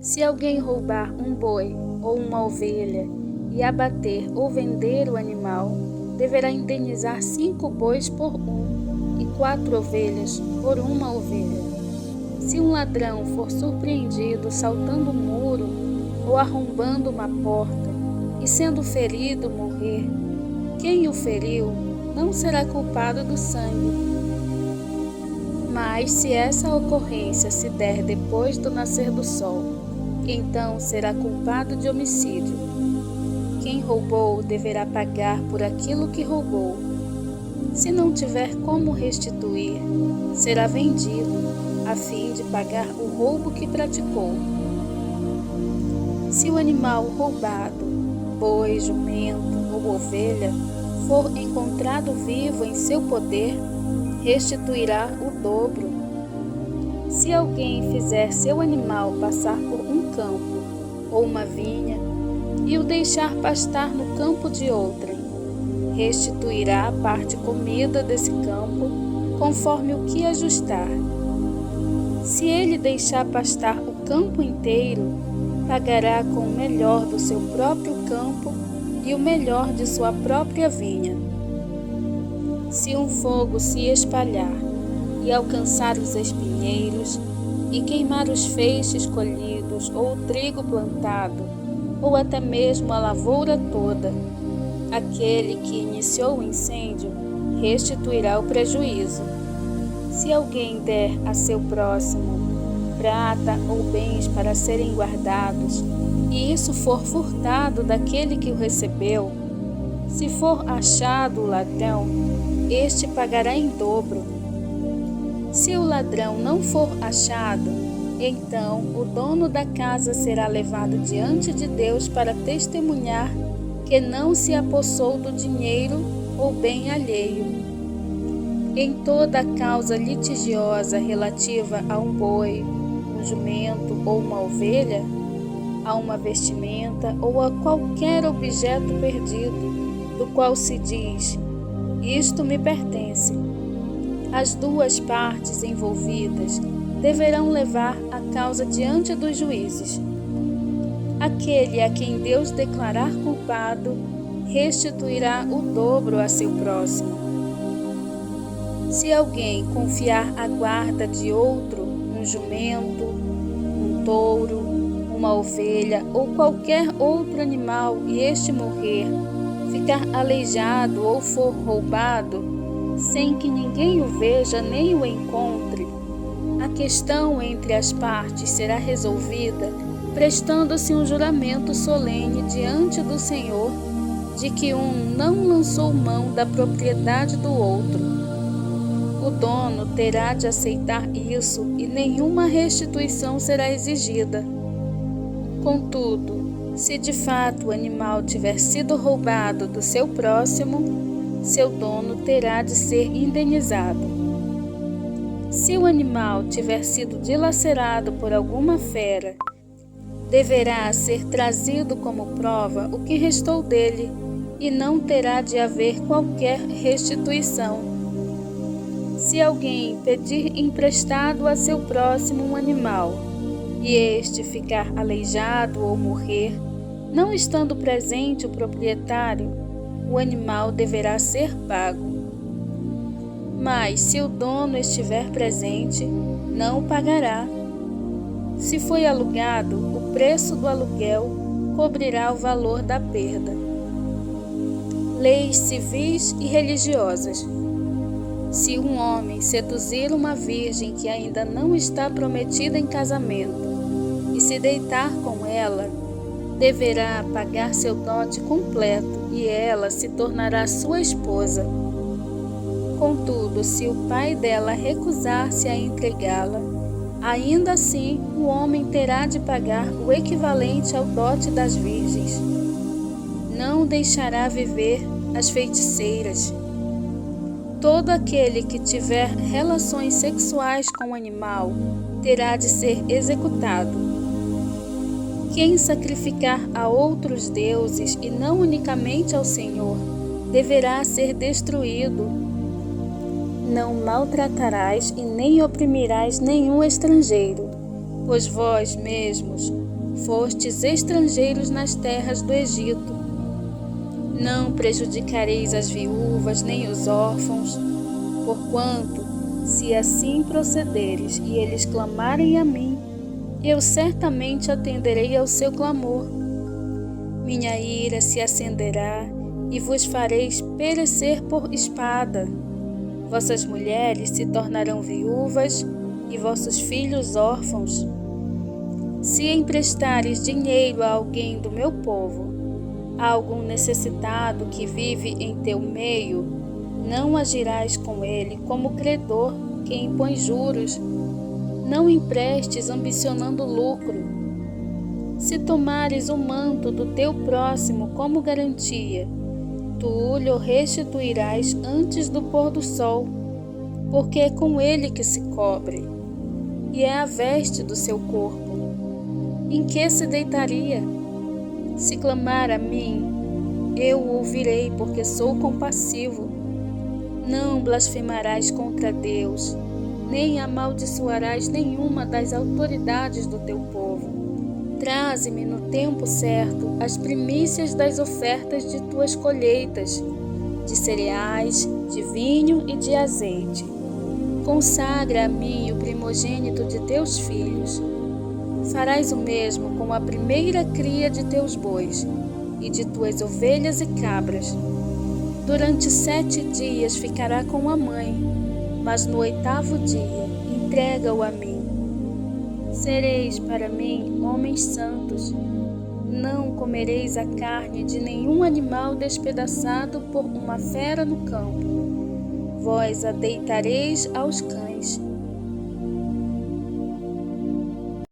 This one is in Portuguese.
Se alguém roubar um boi ou uma ovelha e abater ou vender o animal, deverá indenizar 5 bois por um e 4 ovelhas por uma ovelha. Se um ladrão for surpreendido saltando um muro ou arrombando uma porta e sendo ferido morrer, quem o feriu não será culpado do sangue. Mas se essa ocorrência se der depois do nascer do sol, então será culpado de homicídio. Quem roubou deverá pagar por aquilo que roubou. Se não tiver como restituir, será vendido, a fim de pagar o roubo que praticou. Se o animal roubado, boi, jumento ou ovelha, for encontrado vivo em seu poder, restituirá o dobro. Se alguém fizer seu animal passar por um campo ou uma vinha e o deixar pastar no campo de outrem, restituirá a parte comida desse campo, conforme o que ajustar. Se ele deixar pastar o campo inteiro, pagará com o melhor do seu próprio campo e o melhor de sua própria vinha. Se um fogo se espalhar e alcançar os espinheiros e queimar os feixes colhidos ou o trigo plantado, ou até mesmo a lavoura toda, aquele que iniciou o incêndio restituirá o prejuízo. Se alguém der a seu próximo prata ou bens para serem guardados, e isso for furtado daquele que o recebeu, se for achado o ladrão, este pagará em dobro. Se o ladrão não for achado, então o dono da casa será levado diante de Deus para testemunhar que não se apossou do dinheiro ou bem alheio. Em toda causa litigiosa relativa a um boi, um jumento ou uma ovelha, a uma vestimenta ou a qualquer objeto perdido, do qual se diz: isto me pertence, as duas partes envolvidas deverão levar a causa diante dos juízes. Aquele a quem Deus declarar culpado restituirá o dobro a seu próximo. Se alguém confiar a guarda de outro, um jumento, um touro, uma ovelha ou qualquer outro animal e este morrer, ficar aleijado ou for roubado, sem que ninguém o veja nem o encontre, a questão entre as partes será resolvida prestando-se um juramento solene diante do Senhor de que um não lançou mão da propriedade do outro. O dono terá de aceitar isso e nenhuma restituição será exigida. Contudo, se de fato o animal tiver sido roubado do seu próximo, seu dono terá de ser indenizado. Se o animal tiver sido dilacerado por alguma fera, deverá ser trazido como prova o que restou dele e não terá de haver qualquer restituição. Se alguém pedir emprestado a seu próximo um animal, e este ficar aleijado ou morrer, não estando presente o proprietário, o animal deverá ser pago. Mas se o dono estiver presente, não pagará. Se foi alugado, o preço do aluguel cobrirá o valor da perda. Leis civis e religiosas. Se um homem seduzir uma virgem que ainda não está prometida em casamento e se deitar com ela, deverá pagar seu dote completo e ela se tornará sua esposa. Contudo, se o pai dela recusar-se a entregá-la, ainda assim o homem terá de pagar o equivalente ao dote das virgens. Não deixará viver as feiticeiras. Todo aquele que tiver relações sexuais com o animal terá de ser executado. Quem sacrificar a outros deuses e não unicamente ao Senhor, deverá ser destruído. Não maltratarás e nem oprimirás nenhum estrangeiro, pois vós mesmos fostes estrangeiros nas terras do Egito. Não prejudicareis as viúvas nem os órfãos, porquanto, se assim procederes e eles clamarem a mim, eu certamente atenderei ao seu clamor. Minha ira se acenderá e vos fareis perecer por espada. Vossas mulheres se tornarão viúvas e vossos filhos órfãos. Se emprestares dinheiro a alguém do meu povo, a algum necessitado que vive em teu meio, não agirás com ele como credor que impõe juros. Não emprestes ambicionando lucro. Se tomares o manto do teu próximo como garantia, tu lhe restituirás antes do pôr do sol, porque é com ele que se cobre, e é a veste do seu corpo. Em que se deitaria? Se clamar a mim, eu o ouvirei, porque sou compassivo. Não blasfemarás contra Deus, nem amaldiçoarás nenhuma das autoridades do teu povo. Traze-me no tempo certo as primícias das ofertas de tuas colheitas, de cereais, de vinho e de azeite. Consagra a mim o primogênito de teus filhos. Farás o mesmo com a primeira cria de teus bois e de tuas ovelhas e cabras. Durante 7 dias ficará com a mãe, mas no 8º dia entrega-o a mim. Sereis para mim homens santos. Não comereis a carne de nenhum animal despedaçado por uma fera no campo. Vós a deitareis aos cães.